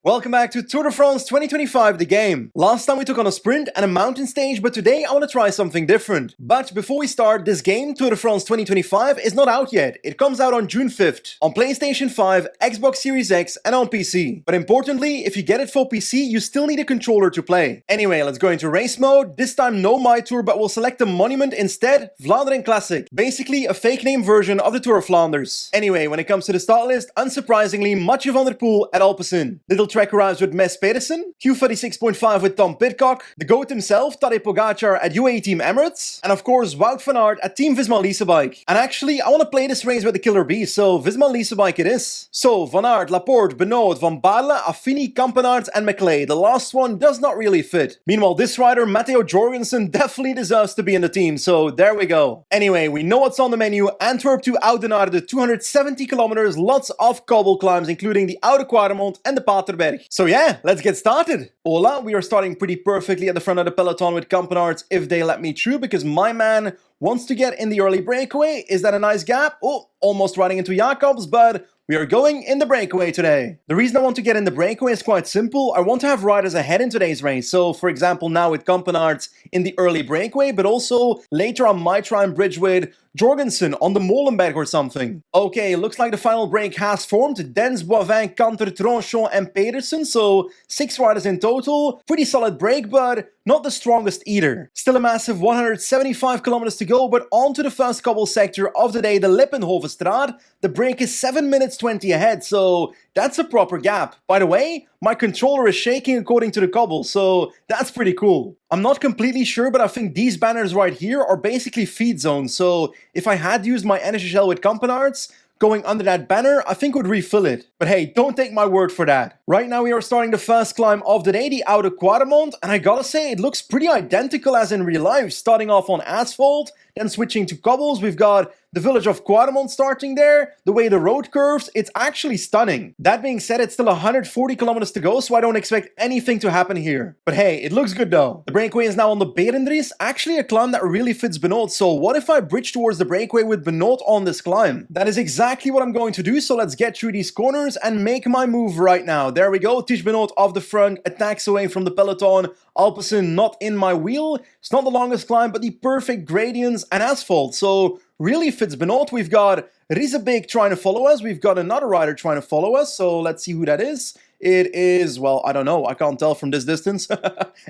Welcome back to Tour de France 2025, the game. Last time we took on a sprint and a mountain stage, but today I want to try something different. But before we start, this game, Tour de France 2025, is not out yet. It comes out on June 5th, on PlayStation 5, Xbox Series X, and on PC. But importantly, if you get it for PC, you still need a controller to play. Anyway, let's go into race mode. This time no My Tour, but we'll select the monument instead, Vlaanderen Classic. Basically a fake name version of the Tour of Flanders. Anyway, when it comes to the start list, unsurprisingly, Mathieu van der Poel at Alpecin. Little Trek arrives with Mes Pedersen, Q36.5 with Tom Pidcock, the GOAT himself, Tadej Pogacar at UAE Team Emirates, and of course Wout van Aert at Team Visma Lease Bike. And actually, I want to play this race with the Killer Bee, so Visma Lease Bike it is. So, Van Aert, Laporte, Benoot, Van Baarle, Affini, Kampenaerts and McLeod. The last one does not really fit. Meanwhile, this rider, Matteo Jorgensen, definitely deserves to be in the team, so there we go. Anyway, we know what's on the menu. Antwerp to Oudenaarde, 270 kilometers, lots of cobble climbs, including the Oude Quaremont and the Paterberg. So yeah, let's get started. Hola, we are starting pretty perfectly at the front of the peloton with Kampenaerts if they let me through, because my man wants to get in the early breakaway. Is that a nice gap? Oh, almost running into Jacobs, but we are going in the breakaway today. The reason I want to get in the breakaway is quite simple. I want to have riders ahead in today's race. So, for example, now with Kampenaerts in the early breakaway, but also later I might try and bridge with Jorgensen on the Molenberg or something. Okay, looks like the final break has formed. Dens, Boivin, Kanter, Tronchon and Pedersen. So 6 riders in total. Pretty solid break, but not the strongest either. Still a massive 175 kilometers to go, but on to the first cobble sector of the day, the Lippenhovenstraat. The break is 7 minutes 20 ahead, so that's a proper gap. By the way, my controller is shaking according to the cobble, so that's pretty cool. I'm not completely sure, but I think these banners right here are basically feed zones, so if I had used my energy gel with Kampenaerts, going under that banner, I think would refill it. But hey, don't take my word for that. Right now we are starting the first climb of the day, the Oude Quaremont, and I gotta say, it looks pretty identical as in real life, starting off on asphalt, then switching to cobbles. We've got the village of Quaremont starting there, the way the road curves, it's actually stunning. That being said, it's still 140 kilometers to go, so I don't expect anything to happen here. But hey, it looks good though. The breakaway is now on the Berendries, actually a climb that really fits Benoot, so what if I bridge towards the breakaway with Benoot on this climb? That is exactly what I'm going to do, so let's get through these corners and make my move right now. There we go, Tish Benoot off the front, attacks away from the peloton, Alpecin not in my wheel. It's not the longest climb, but the perfect gradients and asphalt, so really fits Benoot. We've got Riesebeek trying to follow us. We've got another rider trying to follow us. So let's see who that is. It is, well, I don't know. I can't tell from this distance.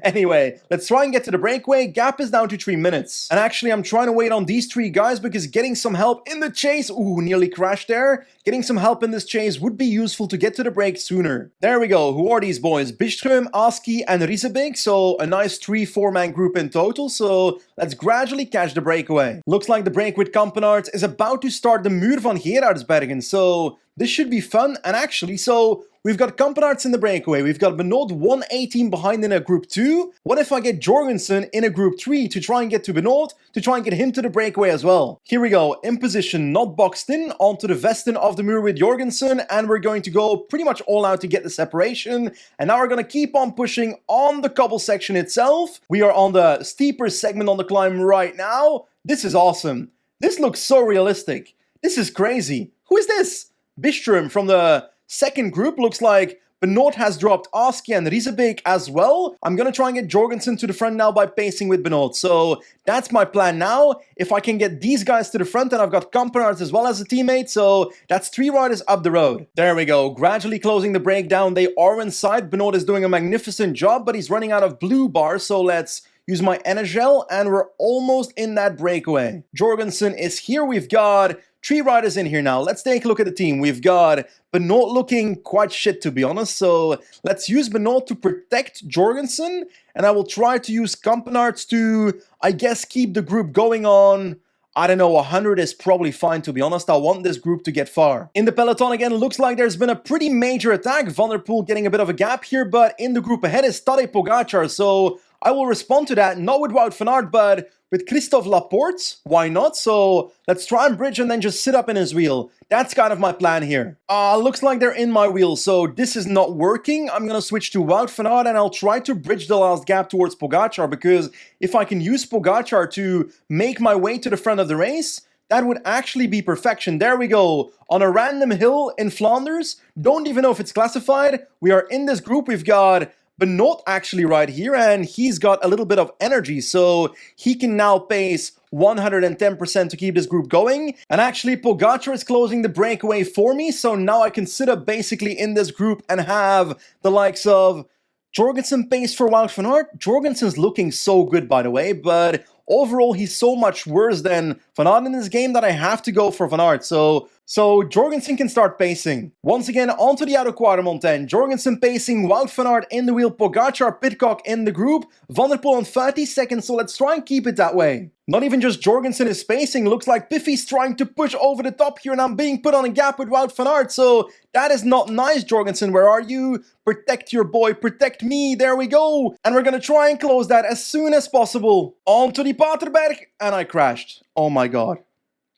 Anyway, let's try and get to the breakaway. Gap is down to 3 minutes. And actually, I'm trying to wait on these 3 guys because getting some help in the chase... Ooh, nearly crashed there. Getting some help in this chase would be useful to get to the break sooner. There we go. Who are these boys? Bijström, Aski, and Riesebeek. So a nice 3-4-man group in total. So let's gradually catch the breakaway. Looks like the break with Kampenaerts is about to start the Muur van Gerardsbergen. So this should be fun. And actually, so we've got Kampenaerts in the breakaway. We've got Benoot 118 behind in a group 2. What if I get Jorgensen in a group 3 to try and get to Benoot, to try and get him to the breakaway as well? Here we go. In position, not boxed in, onto the Vesten of the Muur with Jorgensen. And we're going to go pretty much all out to get the separation. And now we're going to keep on pushing on the cobble section itself. We are on the steeper segment on the climb right now. This is awesome. This looks so realistic. This is crazy. Who is this? Bijström from the second group. Looks like Benoot has dropped Aski and Riesebeek as well. I'm going to try and get Jorgensen to the front now by pacing with Benoot. So that's my plan now. If I can get these guys to the front, and I've got Kampenaerts as well as a teammate. So that's 3 riders up the road. There we go. Gradually closing the breakdown. They are inside. Benoot is doing a magnificent job, but he's running out of blue bars. So let's use my Energel, and we're almost in that breakaway. Jorgensen is here. We've got 3 riders in here now. Let's take a look at the team. We've got Benoot looking quite shit, to be honest. So let's use Benoot to protect Jorgensen. And I will try to use Kampenaerts to, I guess, keep the group going on. I don't know, 100 is probably fine, to be honest. I want this group to get far. In the peloton again, looks like there's been a pretty major attack. Van der Poel getting a bit of a gap here, but in the group ahead is Tadej Pogacar. So I will respond to that, not with Wout van Aert, but with Christophe Laporte. Why not? So let's try and bridge and then just sit up in his wheel. That's kind of my plan here. Looks like they're in my wheel, so this is not working. I'm going to switch to Wout van Aert and I'll try to bridge the last gap towards Pogacar, because if I can use Pogacar to make my way to the front of the race, That would actually be perfection. There we go. On a random hill in Flanders. Don't even know if it's classified. We are in this group. We've got Benoit actually right here, and he's got a little bit of energy, so he can now pace 110% to keep this group going. And actually, Pogacar is closing the breakaway for me, so now I can sit up basically in this group and have the likes of Jorgensen pace for Wout van Aert. Jorgensen's looking so good, by the way, but overall, he's so much worse than Van Aert in this game that I have to go for Van Aert. So Jorgensen can start pacing. Once again, onto the outer Quadremontane. Jorgensen pacing, Wout van Aert in the wheel, Pogacar, Pidcock in the group, Van der Poel on 30 seconds, so let's try and keep it that way. Not even just Jorgensen is pacing, looks like Piffy's trying to push over the top here, and I'm being put on a gap with Wout van Aert, so that is not nice, Jorgensen. Where are you? Protect your boy, protect me, there we go. And we're gonna try and close that as soon as possible. Onto the Paterberg, and I crashed. Oh my god.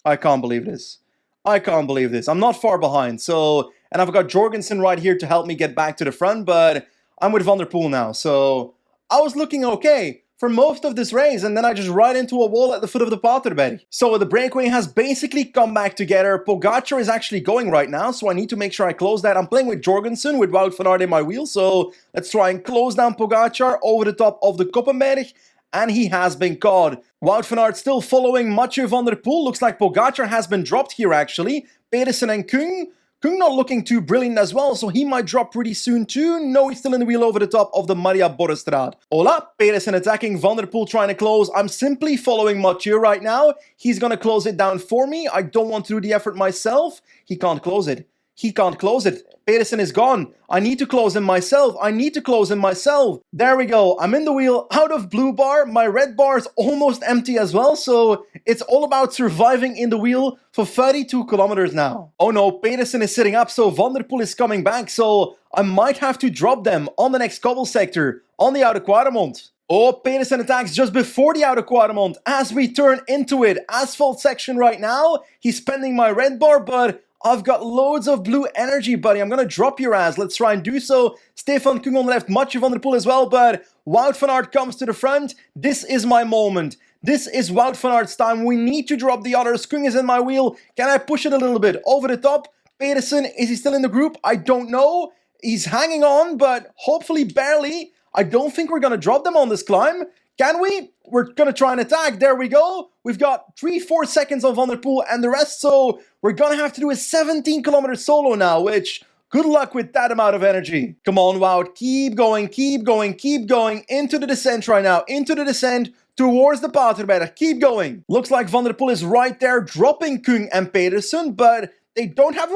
I can't believe this. I can't believe this. I'm not far behind, so... And I've got Jorgensen right here to help me get back to the front, but I'm with Van der Poel now, so... I was looking okay for most of this race, and then I just ride into a wall at the foot of the Paterberg. So the breakaway has basically come back together. Pogacar is actually going right now, so I need to make sure I close that. I'm playing with Jorgensen, with Wout van Aert in my wheel, so let's try and close down Pogacar over the top of the Koppenberg. And he has been caught. Wout van Aert still following Mathieu van der Poel. Looks like Pogacar has been dropped here actually. Pedersen and Kung. Kung not looking too brilliant as well, so he might drop pretty soon too. No, he's still in the wheel over the top of the Maria Borrestraat. Hola, Pedersen attacking, Van der Poel trying to close. I'm simply following Mathieu right now. He's gonna close it down for me. I don't want to do the effort myself. He can't close it. He can't close it. Pedersen is gone. I need to close him myself. I need to close him myself. There we go. I'm in the wheel, out of blue bar. My red bar is almost empty as well. So it's all about surviving in the wheel for 32 kilometers now. Oh no, Pedersen is sitting up. So Van der Poel is coming back. So I might have to drop them on the next cobble sector on the outer Quadremont. Oh, Pedersen attacks just before the outer Quadremont as we turn into it. Asphalt section right now. He's spending my red bar, but I've got loads of blue energy, buddy. I'm gonna drop your ass. Let's try and do so. Stefan Kung on the left, Mathieu van der Poel as well, but Wout van Aert comes to the front. This is my moment. This is Wout van Aert's time. We need to drop the others. Kung is in my wheel. Can I push it a little bit over the top? Pedersen, is he still in the group? I don't know. He's hanging on, but hopefully barely. I don't think we're gonna drop them on this climb. Can we? We're gonna try and attack. There we go. We've got 3-4 seconds on Van der Poel and the rest, so we're gonna have to do a 17-kilometer solo now, which, good luck with that amount of energy. Come on, Wout. Keep going, keep going, keep going. Into the descent right now. Into the descent towards the Paterberg. Keep going. Looks like Van der Poel is right there, dropping Kung and Pedersen, but they don't have...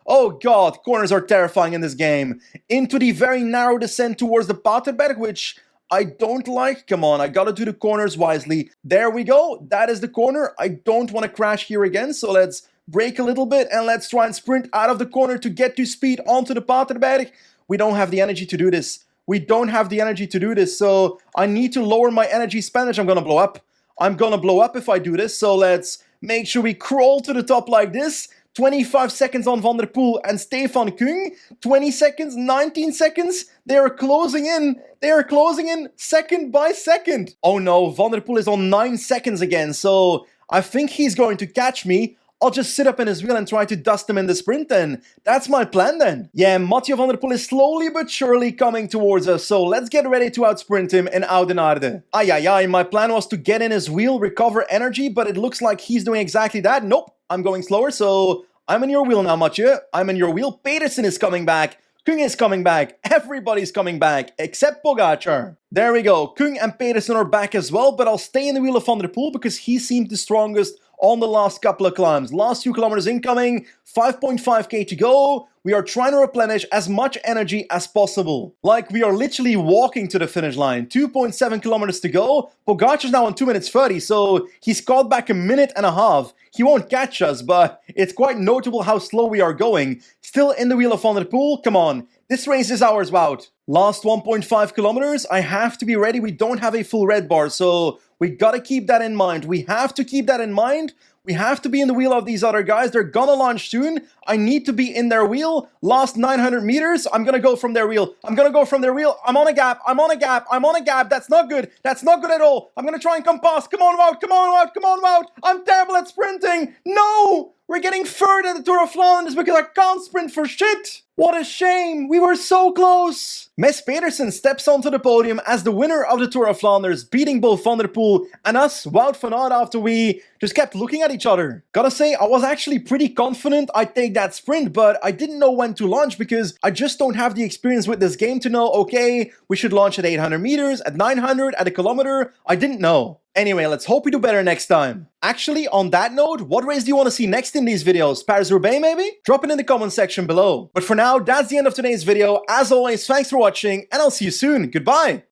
Oh god, corners are terrifying in this game. Into the very narrow descent towards the Paterberg, which I don't like. Come on, I gotta do the corners wisely. There we go. That is the corner. I don't want to crash here again, so let's brake a little bit and let's try and sprint out of the corner to get to speed onto the Paterberg. We don't have the energy to do this. We don't have the energy to do this, so I need to lower my energy spendage. I'm gonna blow up. I'm gonna blow up if I do this, so let's make sure we crawl to the top like this. 25 seconds on Van der Poel and Stefan Kung. 20 seconds, 19 seconds. They are closing in. They are closing in second by second. Oh no, Van der Poel is on 9 seconds again. So I think he's going to catch me. I'll just sit up in his wheel and try to dust him in the sprint then. That's my plan then. Yeah, Mathieu van der Poel is slowly but surely coming towards us. So let's get ready to outsprint him in Oudenaarde. Ay, my plan was to get in his wheel, recover energy, but it looks like he's doing exactly that. Nope. I'm going slower, so I'm in your wheel now, Mathieu. I'm in your wheel. Pedersen is coming back. Kung is coming back. Everybody's coming back, except Pogacar. There we go. Kung and Pedersen are back as well, but I'll stay in the wheel of Van der Poel because he seemed the strongest on the last couple of climbs. Last few kilometers incoming, 5.5k to go. We are trying to replenish as much energy as possible. Like, we are literally walking to the finish line. 2.7 kilometers to go. Pogacar's now on 2 minutes 30, so he's caught back a minute and a half. He won't catch us, but it's quite notable how slow we are going. Still in the wheel of Van der Poel. Come on. This race is ours, Wout. Last 1.5 kilometers. I have to be ready. We don't have a full red bar, so we gotta keep that in mind. We have to keep that in mind. We have to be in the wheel of these other guys. They're gonna launch soon. I need to be in their wheel. Last 900 meters. I'm gonna go from their wheel. I'm gonna go from their wheel. I'm on a gap. I'm on a gap. I'm on a gap. That's not good. That's not good at all. I'm gonna try and come past. Come on, Wout. Come on, Wout. Come on, Wout. I'm terrible at sprinting. No! We're getting third at the Tour of Flanders because I can't sprint for shit. What a shame. We were so close. Miss Pedersen steps onto the podium as the winner of the Tour of Flanders, beating both Van der Poel and us, Wout van Aert, after we just kept looking at each other. Gotta say, I was actually pretty confident I'd take that sprint, but I didn't know when to launch because I just don't have the experience with this game to know, okay, we should launch at 800 meters, at 900, at a kilometer. I didn't know. Anyway, let's hope we do better next time. Actually, on that note, what race do you want to see next in these videos? Paris-Roubaix maybe? Drop it in the comment section below. But for now, that's the end of today's video. As always, thanks for watching, and I'll see you soon. Goodbye!